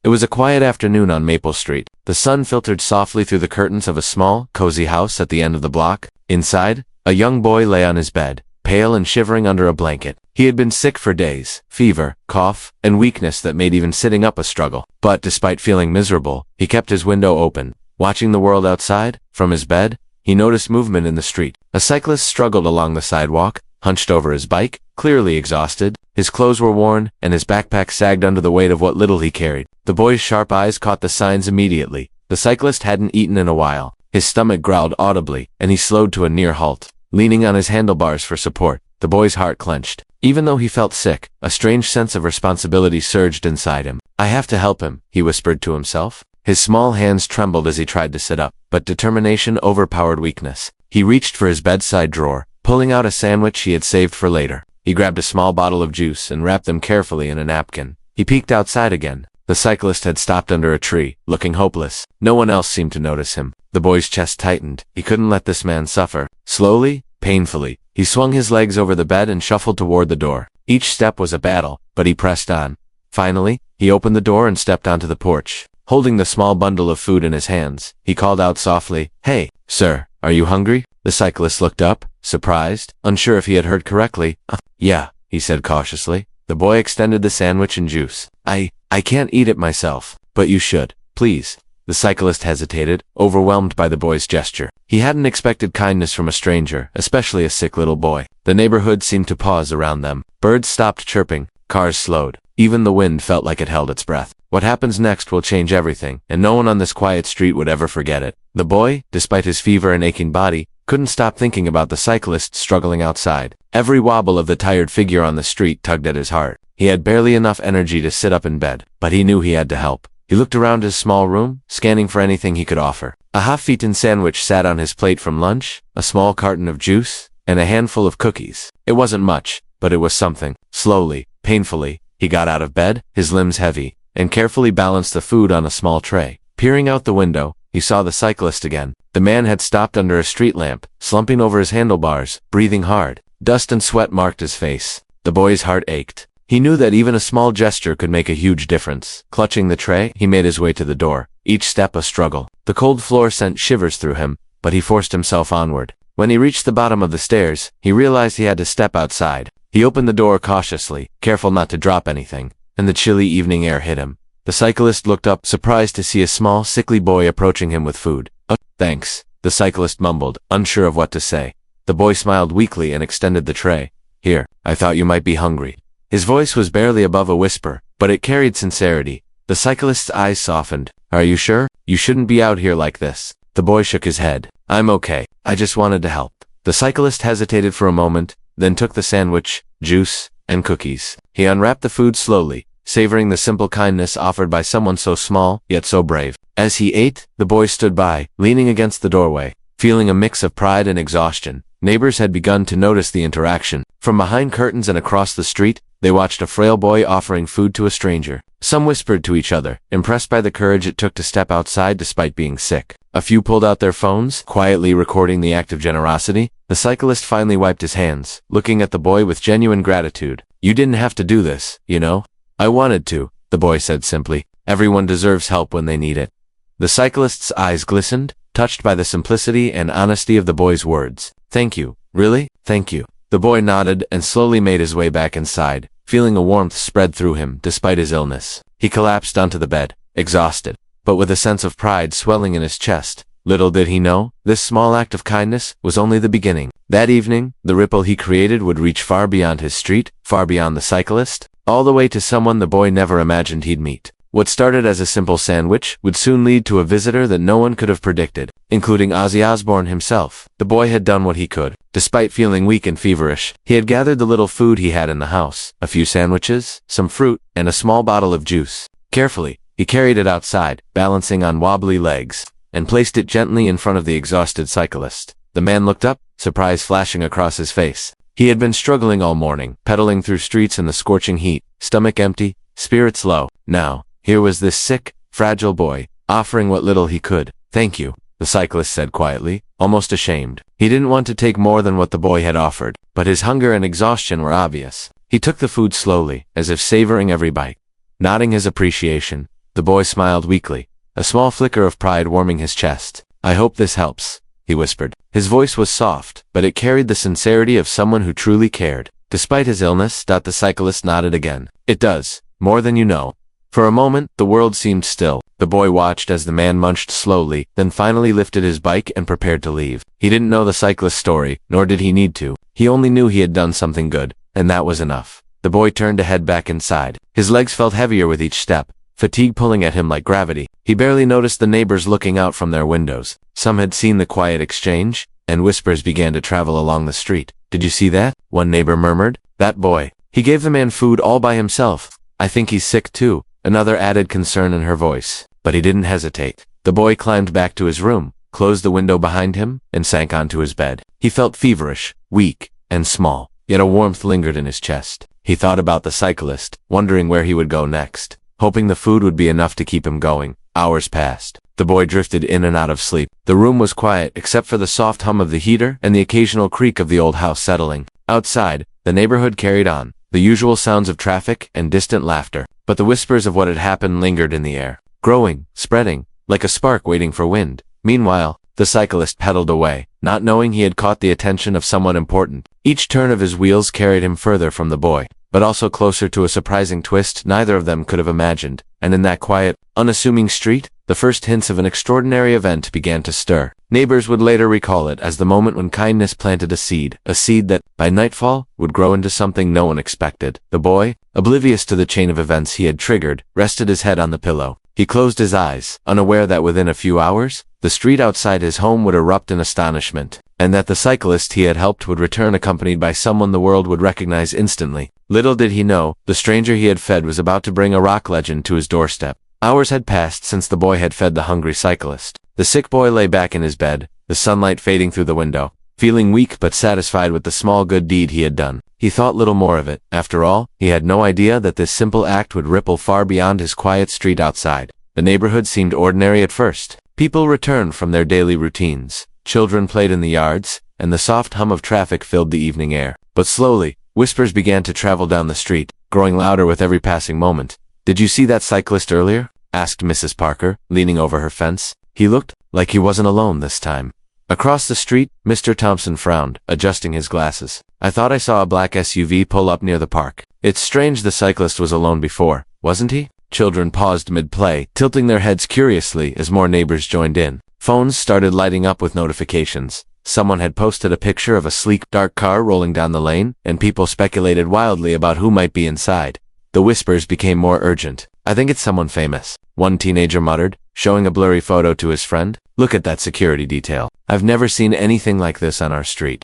It was a quiet afternoon on Maple Street. The sun filtered softly through the curtains of a small, cozy house at the end of the block. Inside, a young boy lay on his bed, pale and shivering under a blanket. He had been sick for days, fever, cough, and weakness that made even sitting up a struggle. But despite feeling miserable, he kept his window open. Watching the world outside, from his bed, he noticed movement in the street. A cyclist struggled along the sidewalk, hunched over his bike, clearly exhausted. His clothes were worn, and his backpack sagged under the weight of what little he carried. The boy's sharp eyes caught the signs immediately. The cyclist hadn't eaten in a while. His stomach growled audibly, and he slowed to a near halt. Leaning on his handlebars for support, the boy's heart clenched. Even though he felt sick, a strange sense of responsibility surged inside him. "I have to help him," he whispered to himself. His small hands trembled as he tried to sit up, but determination overpowered weakness. He reached for his bedside drawer, pulling out a sandwich he had saved for later. He grabbed a small bottle of juice and wrapped them carefully in a napkin. He peeked outside again. The cyclist had stopped under a tree, looking hopeless. No one else seemed to notice him. The boy's chest tightened. He couldn't let this man suffer. Slowly, painfully, he swung his legs over the bed and shuffled toward the door. Each step was a battle, but he pressed on. Finally, he opened the door and stepped onto the porch. Holding the small bundle of food in his hands, he called out softly, "Hey, sir, are you hungry?" The cyclist looked up, surprised, unsure if he had heard correctly. Yeah, he said cautiously. The boy extended the sandwich and juice. I can't eat it myself, but you should, please." The cyclist hesitated, overwhelmed by the boy's gesture. He hadn't expected kindness from a stranger, especially a sick little boy. The neighborhood seemed to pause around them. Birds stopped chirping, cars slowed. Even the wind felt like it held its breath. What happens next will change everything, and no one on this quiet street would ever forget it. The boy, despite his fever and aching body, couldn't stop thinking about the cyclist struggling outside. Every wobble of the tired figure on the street tugged at his heart. He had barely enough energy to sit up in bed, but he knew he had to help. He looked around his small room, scanning for anything he could offer. A half-eaten sandwich sat on his plate from lunch, a small carton of juice, and a handful of cookies. It wasn't much, but it was something. Slowly, painfully, he got out of bed, his limbs heavy, and carefully balanced the food on a small tray. Peering out the window, he saw the cyclist again. The man had stopped under a street lamp, slumping over his handlebars, breathing hard. Dust and sweat marked his face. The boy's heart ached. He knew that even a small gesture could make a huge difference. Clutching the tray, he made his way to the door, each step a struggle. The cold floor sent shivers through him, but he forced himself onward. When he reached the bottom of the stairs, he realized he had to step outside. He opened the door cautiously, careful not to drop anything, and the chilly evening air hit him. The cyclist looked up, surprised to see a small, sickly boy approaching him with food. Thanks," the cyclist mumbled, unsure of what to say. The boy smiled weakly and extended the tray. "Here, I thought you might be hungry." His voice was barely above a whisper, but it carried sincerity. The cyclist's eyes softened. "Are you sure? You shouldn't be out here like this." The boy shook his head. "I'm okay. I just wanted to help." The cyclist hesitated for a moment, then took the sandwich, juice, and cookies. He unwrapped the food slowly, savoring the simple kindness offered by someone so small, yet so brave. As he ate, the boy stood by, leaning against the doorway, feeling a mix of pride and exhaustion. Neighbors had begun to notice the interaction. From behind curtains and across the street, they watched a frail boy offering food to a stranger. Some whispered to each other, impressed by the courage it took to step outside despite being sick. A few pulled out their phones, quietly recording the act of generosity. The cyclist finally wiped his hands, looking at the boy with genuine gratitude. "You didn't have to do this, you know? I wanted to," the boy said simply. "Everyone deserves help when they need it." The cyclist's eyes glistened, touched by the simplicity and honesty of the boy's words. "Thank you. Really? Thank you." The boy nodded and slowly made his way back inside, feeling a warmth spread through him despite his illness. He collapsed onto the bed, exhausted, but with a sense of pride swelling in his chest. Little did he know, this small act of kindness was only the beginning. That evening, the ripple he created would reach far beyond his street, far beyond the cyclist, all the way to someone the boy never imagined he'd meet. What started as a simple sandwich would soon lead to a visitor that no one could have predicted, including Ozzy Osbourne himself. The boy had done what he could. Despite feeling weak and feverish, he had gathered the little food he had in the house, a few sandwiches, some fruit, and a small bottle of juice. Carefully, he carried it outside, balancing on wobbly legs, and placed it gently in front of the exhausted cyclist. The man looked up, surprise flashing across his face. He had been struggling all morning, pedaling through streets in the scorching heat, stomach empty, spirits low. Now, here was this sick, fragile boy, offering what little he could. "Thank you," the cyclist said quietly, almost ashamed. He didn't want to take more than what the boy had offered, but his hunger and exhaustion were obvious. He took the food slowly, as if savoring every bite. Nodding his appreciation, The boy smiled weakly, a small flicker of pride warming his chest. "I hope this helps," he whispered. His voice was soft, but it carried the sincerity of someone who truly cared. Despite his illness, the cyclist nodded again. "It does. More than you know." For a moment, the world seemed still. The boy watched as the man munched slowly, then finally lifted his bike and prepared to leave. He didn't know the cyclist's story, nor did he need to. He only knew he had done something good, and that was enough. The boy turned to head back inside. His legs felt heavier with each step, fatigue pulling at him like gravity. He barely noticed the neighbors looking out from their windows. Some had seen the quiet exchange, and whispers began to travel along the street. "Did you see that?" one neighbor murmured. "That boy. He gave the man food all by himself. I think he's sick too." Another added concern in her voice. But he didn't hesitate. The boy climbed back to his room, closed the window behind him, and sank onto his bed. He felt feverish, weak, and small, yet a warmth lingered in his chest. He thought about the cyclist, wondering where he would go next, hoping the food would be enough to keep him going. Hours passed. The boy drifted in and out of sleep. The room was quiet except for the soft hum of the heater and the occasional creak of the old house settling. Outside, the neighborhood carried on, the usual sounds of traffic and distant laughter. But the whispers of what had happened lingered in the air, growing, spreading, like a spark waiting for wind. Meanwhile, the cyclist pedaled away, not knowing he had caught the attention of someone important. Each turn of his wheels carried him further from the boy, but also closer to a surprising twist neither of them could have imagined. And in that quiet, unassuming street, the first hints of an extraordinary event began to stir. Neighbors would later recall it as the moment when kindness planted a seed that, by nightfall, would grow into something no one expected. The boy, oblivious to the chain of events he had triggered, rested his head on the pillow. He closed his eyes, unaware that within a few hours, the street outside his home would erupt in astonishment, and that the cyclist he had helped would return accompanied by someone the world would recognize instantly. Little did he know, the stranger he had fed was about to bring a rock legend to his doorstep. Hours had passed since the boy had fed the hungry cyclist. The sick boy lay back in his bed, the sunlight fading through the window, feeling weak but satisfied with the small good deed he had done. He thought little more of it. After all, he had no idea that this simple act would ripple far beyond his quiet street outside. The neighborhood seemed ordinary at first. People returned from their daily routines. Children played in the yards, and the soft hum of traffic filled the evening air. But slowly, whispers began to travel down the street, growing louder with every passing moment. "Did you see that cyclist earlier?" asked Mrs. Parker, leaning over her fence. He looked like he wasn't alone this time. Across the street, Mr. Thompson frowned, adjusting his glasses. "I thought I saw a black SUV pull up near the park." "It's strange the cyclist was alone before, wasn't he?" Children paused mid-play, tilting their heads curiously as more neighbors joined in. Phones started lighting up with notifications. Someone had posted a picture of a sleek, dark car rolling down the lane, and people speculated wildly about who might be inside. The whispers became more urgent. "I think it's someone famous," one teenager muttered, showing a blurry photo to his friend. "Look at that security detail. I've never seen anything like this on our street."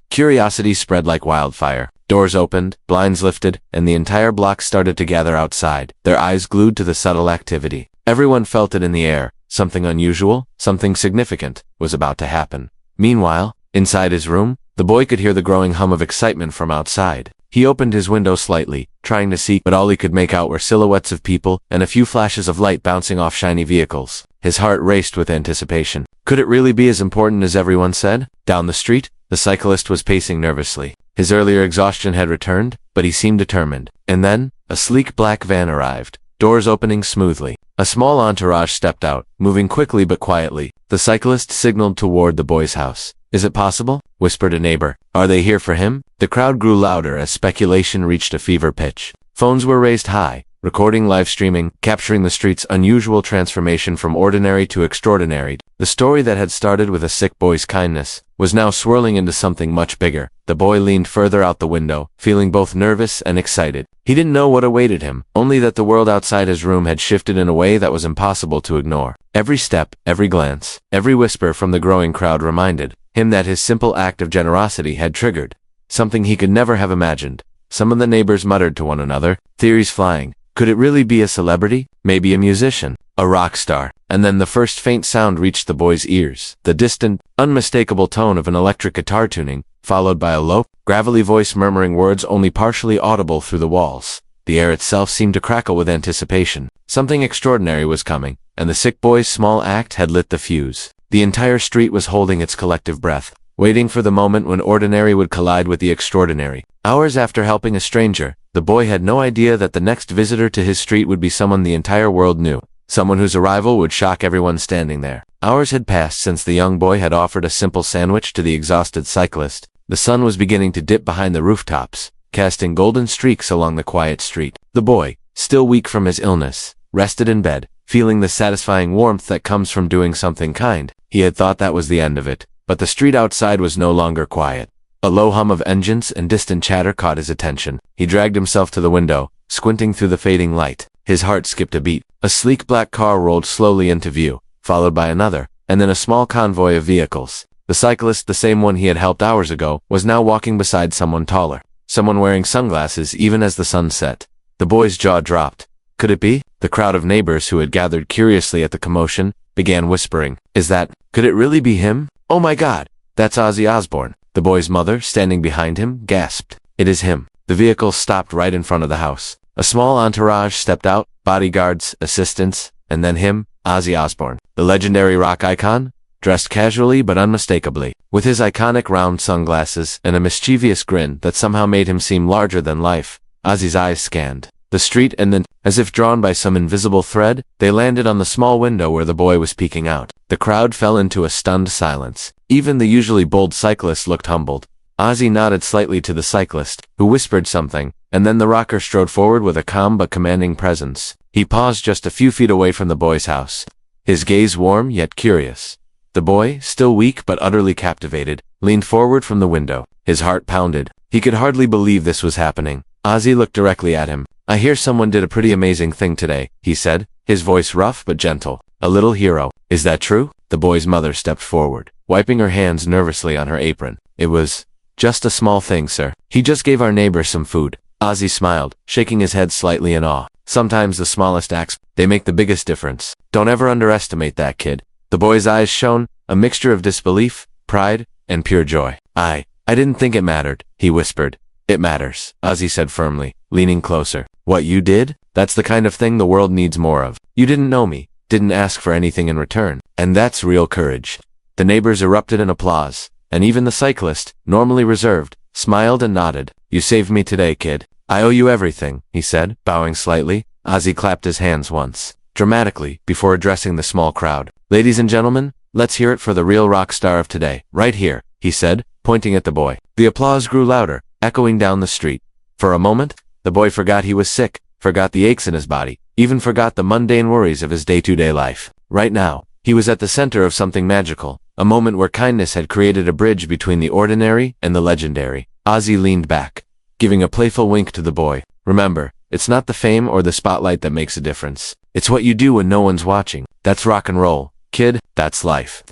Curiosity spread like wildfire. Doors opened, blinds lifted, and the entire block started to gather outside, their eyes glued to the subtle activity. Everyone felt it in the air. Something unusual, something significant, was about to happen. Meanwhile, inside his room, the boy could hear the growing hum of excitement from outside. He opened his window slightly, trying to see, but all he could make out were silhouettes of people and a few flashes of light bouncing off shiny vehicles. His heart raced with anticipation. Could it really be as important as everyone said? Down the street, the cyclist was pacing nervously. His earlier exhaustion had returned, but he seemed determined. And then, a sleek black van arrived, doors opening smoothly. A small entourage stepped out, moving quickly but quietly. The cyclist signaled toward the boy's house. "Is it possible?" whispered a neighbor. "Are they here for him?" The crowd grew louder as speculation reached a fever pitch. Phones were raised high, recording live streaming, capturing the street's unusual transformation from ordinary to extraordinary. The story that had started with a sick boy's kindness was now swirling into something much bigger. The boy leaned further out the window, feeling both nervous and excited. He didn't know what awaited him, only that the world outside his room had shifted in a way that was impossible to ignore. Every step, every glance, every whisper from the growing crowd reminded him that his simple act of generosity had triggered something he could never have imagined. Some of the neighbors muttered to one another, theories flying. Could it really be a celebrity? Maybe a musician? A rock star? And then the first faint sound reached the boy's ears. The distant, unmistakable tone of an electric guitar tuning, followed by a low, gravelly voice murmuring words only partially audible through the walls. The air itself seemed to crackle with anticipation. Something extraordinary was coming, and the sick boy's small act had lit the fuse. The entire street was holding its collective breath, waiting for the moment when ordinary would collide with the extraordinary. Hours after helping a stranger, The boy had no idea that the next visitor to his street would be someone the entire world knew, someone whose arrival would shock everyone standing there. Hours had passed since the young boy had offered a simple sandwich to the exhausted cyclist. The sun was beginning to dip behind the rooftops, casting golden streaks along the quiet street. The boy, still weak from his illness, rested in bed, feeling the satisfying warmth that comes from doing something kind. He had thought that was the end of it, but the street outside was no longer quiet. A low hum of engines and distant chatter caught his attention. He dragged himself to the window, squinting through the fading light. His heart skipped a beat. A sleek black car rolled slowly into view, followed by another, and then a small convoy of vehicles. The cyclist, the same one he had helped hours ago, was now walking beside someone taller, someone wearing sunglasses even as the sun set. The boy's jaw dropped. Could it be? The crowd of neighbors who had gathered curiously at the commotion began whispering. Could it really be him? Oh my God, that's Ozzy Osbourne. The boy's mother, standing behind him, gasped. It is him. The vehicle stopped right in front of the house. A small entourage stepped out, bodyguards, assistants, and then him, Ozzy Osbourne, the legendary rock icon, dressed casually but unmistakably, with his iconic round sunglasses and a mischievous grin that somehow made him seem larger than life. Ozzy's eyes scanned the street and then, as if drawn by some invisible thread, they landed on the small window where the boy was peeking out. The crowd fell into a stunned silence. Even the usually bold cyclist looked humbled. Ozzy nodded slightly to the cyclist, who whispered something, and then the rocker strode forward with a calm but commanding presence. He paused just a few feet away from the boy's house, his gaze warm yet curious. The boy, still weak but utterly captivated, leaned forward from the window. His heart pounded. He could hardly believe this was happening. Ozzy looked directly at him. I hear someone did a pretty amazing thing today, he said, his voice rough but gentle. A little hero. Is that true? The boy's mother stepped forward, wiping her hands nervously on her apron. It was just a small thing, sir. He just gave our neighbor some food. Ozzy smiled, shaking his head slightly in awe. Sometimes the smallest acts, they make the biggest difference. Don't ever underestimate that kid. The boy's eyes shone, a mixture of disbelief, pride, and pure joy. I didn't think it mattered, he whispered. It matters, Ozzy said firmly, leaning closer. What you did? That's the kind of thing the world needs more of. You didn't know me, didn't ask for anything in return, and that's real courage. The neighbors erupted in applause, and even the cyclist, normally reserved, smiled and nodded. You saved me today, kid. I owe you everything, he said, bowing slightly. Ozzy clapped his hands once, dramatically, before addressing the small crowd. Ladies and gentlemen, let's hear it for the real rock star of today, right here, he said, pointing at the boy. The applause grew louder, echoing down the street. For a moment, the boy forgot he was sick, forgot the aches in his body, even forgot the mundane worries of his day-to-day life. Right now, he was at the center of something magical, a moment where kindness had created a bridge between the ordinary and the legendary. Ozzy leaned back, giving a playful wink to the boy. Remember, it's not the fame or the spotlight that makes a difference. It's what you do when no one's watching. That's rock and roll, kid, that's life.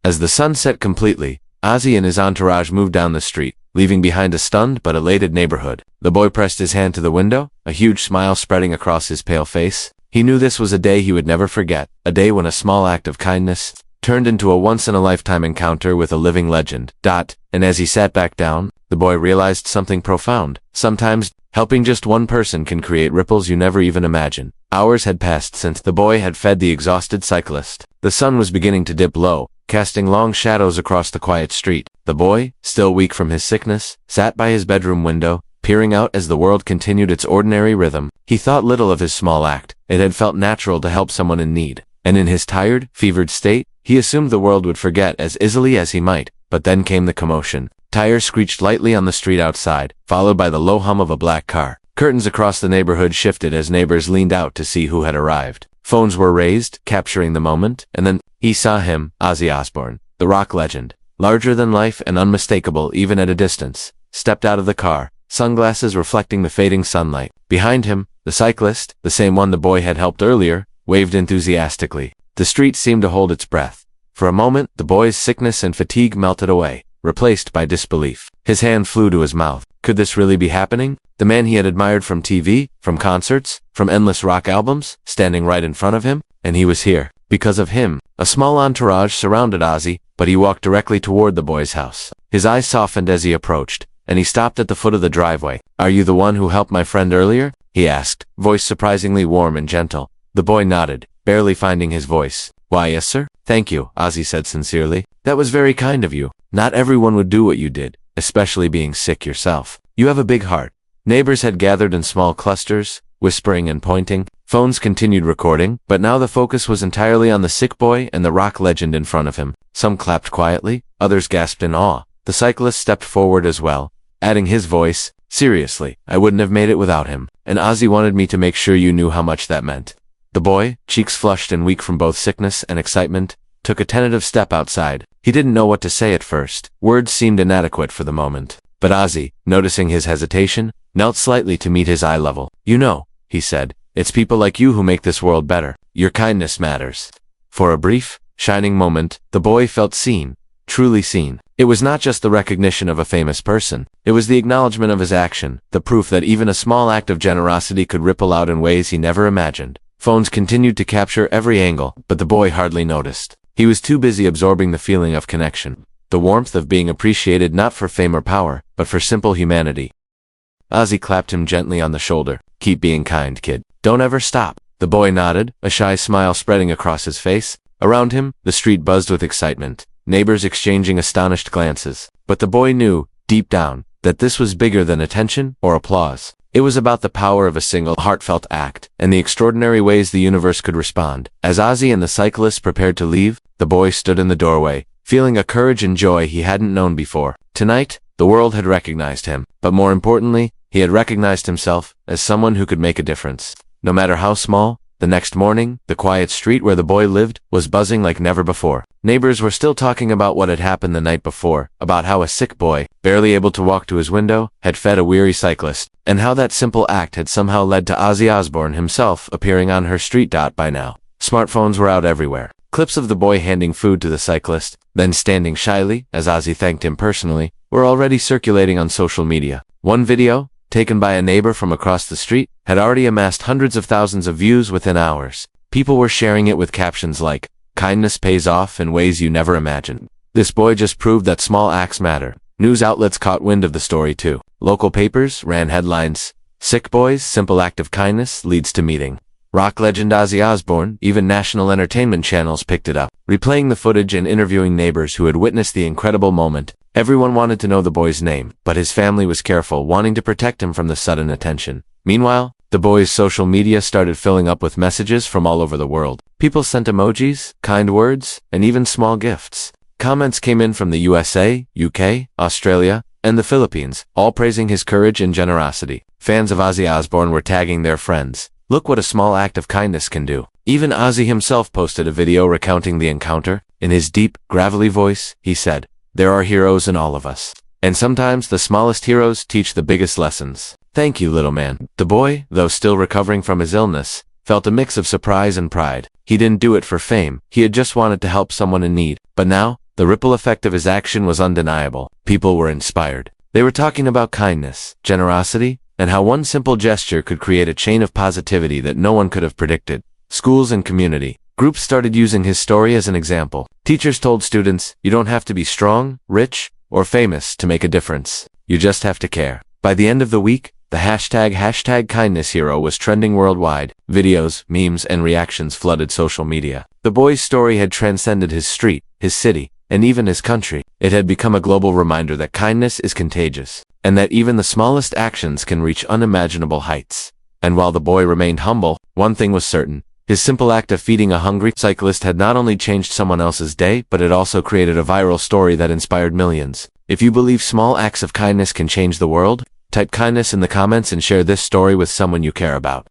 As the sun set completely, Ozzy and his entourage moved down the street, leaving behind a stunned but elated neighborhood. The boy pressed his hand to the window, a huge smile spreading across his pale face. He knew this was a day he would never forget, a day when a small act of kindness turned into a once-in-a-lifetime encounter with a living legend. And as he sat back down, the boy realized something profound. Sometimes, helping just one person can create ripples you never even imagine. Hours had passed since the boy had fed the exhausted cyclist. The sun was beginning to dip low, casting long shadows across the quiet street. The boy, still weak from his sickness, sat by his bedroom window, peering out as the world continued its ordinary rhythm. He thought little of his small act. It had felt natural to help someone in need. And in his tired, fevered state, he assumed the world would forget as easily as he might. But then came the commotion. Tires screeched lightly on the street outside, followed by the low hum of a black car. Curtains across the neighborhood shifted as neighbors leaned out to see who had arrived. Phones were raised, capturing the moment, and then he saw him, Ozzy Osbourne, the rock legend, larger than life and unmistakable even at a distance, stepped out of the car, sunglasses reflecting the fading sunlight. Behind him, the cyclist, the same one the boy had helped earlier, waved enthusiastically. The street seemed to hold its breath. For a moment, the boy's sickness and fatigue melted away, replaced by disbelief. His hand flew to his mouth. Could this really be happening? The man he had admired from TV, from concerts, from endless rock albums, standing right in front of him? And he was here. Because of him, a small entourage surrounded Ozzy, but he walked directly toward the boy's house. His eyes softened as he approached, and he stopped at the foot of the driveway. Are you the one who helped my friend earlier? He asked, voice surprisingly warm and gentle. The boy nodded, barely finding his voice. Why, yes, sir. Thank you, Ozzy said sincerely. That was very kind of you. Not everyone would do what you did, especially being sick yourself. You have a big heart. Neighbors had gathered in small clusters, whispering and pointing. Phones continued recording, but now the focus was entirely on the sick boy and the rock legend in front of him. Some clapped quietly, others gasped in awe. The cyclist stepped forward as well, adding his voice, "Seriously, I wouldn't have made it without him, and Ozzy wanted me to make sure you knew how much that meant." The boy, cheeks flushed and weak from both sickness and excitement, took a tentative step outside. He didn't know what to say at first. Words seemed inadequate for the moment. But Ozzy, noticing his hesitation, knelt slightly to meet his eye level. "You know," he said, "it's people like you who make this world better. Your kindness matters." For a brief, shining moment, the boy felt seen, truly seen. It was not just the recognition of a famous person. It was the acknowledgement of his action, the proof that even a small act of generosity could ripple out in ways he never imagined. Phones continued to capture every angle, but the boy hardly noticed. He was too busy absorbing the feeling of connection, the warmth of being appreciated not for fame or power, but for simple humanity. Ozzy clapped him gently on the shoulder. "Keep being kind, kid. Don't ever stop." The boy nodded, a shy smile spreading across his face. Around him, the street buzzed with excitement, neighbors exchanging astonished glances. But the boy knew, deep down, that this was bigger than attention or applause. It was about the power of a single, heartfelt act, and the extraordinary ways the universe could respond. As Ozzy and the cyclist prepared to leave, the boy stood in the doorway, feeling a courage and joy he hadn't known before. Tonight, the world had recognized him, but more importantly, he had recognized himself as someone who could make a difference. No matter how small, the next morning, the quiet street where the boy lived was buzzing like never before. Neighbors were still talking about what had happened the night before, about how a sick boy, barely able to walk to his window, had fed a weary cyclist, and how that simple act had somehow led to Ozzy Osbourne himself appearing on her street. By now, smartphones were out everywhere. Clips of the boy handing food to the cyclist, then standing shyly, as Ozzy thanked him personally, were already circulating on social media. One video, taken by a neighbor from across the street, had already amassed hundreds of thousands of views within hours. People were sharing it with captions like, "Kindness pays off in ways you never imagined." This boy just proved that small acts matter. News outlets caught wind of the story too. Local papers ran headlines, "Sick boy's simple act of kindness leads to meeting." Rock legend Ozzy Osbourne, even national entertainment channels picked it up, replaying the footage and interviewing neighbors who had witnessed the incredible moment. Everyone wanted to know the boy's name, but his family was careful, wanting to protect him from the sudden attention. Meanwhile, the boy's social media started filling up with messages from all over the world. People sent emojis, kind words, and even small gifts. Comments came in from the USA, UK, Australia, and the Philippines, all praising his courage and generosity. Fans of Ozzy Osbourne were tagging their friends. "Look what a small act of kindness can do." Even Ozzy himself posted a video recounting the encounter. In his deep, gravelly voice, he said, "There are heroes in all of us. And sometimes the smallest heroes teach the biggest lessons. Thank you, little man." The boy, though still recovering from his illness, felt a mix of surprise and pride. He didn't do it for fame. He had just wanted to help someone in need. But now, the ripple effect of his action was undeniable. People were inspired. They were talking about kindness, generosity, and how one simple gesture could create a chain of positivity that no one could have predicted. Schools and community groups started using his story as an example. Teachers told students, "You don't have to be strong, rich, or famous to make a difference. You just have to care." By the end of the week, the hashtag kindness hero was trending worldwide. Videos, memes, and reactions flooded social media. The boy's story had transcended his street, his city, and even his country. It had become a global reminder that kindness is contagious, and that even the smallest actions can reach unimaginable heights. And while the boy remained humble, one thing was certain. His simple act of feeding a hungry cyclist had not only changed someone else's day, but it also created a viral story that inspired millions. If you believe small acts of kindness can change the world, type kindness in the comments and share this story with someone you care about.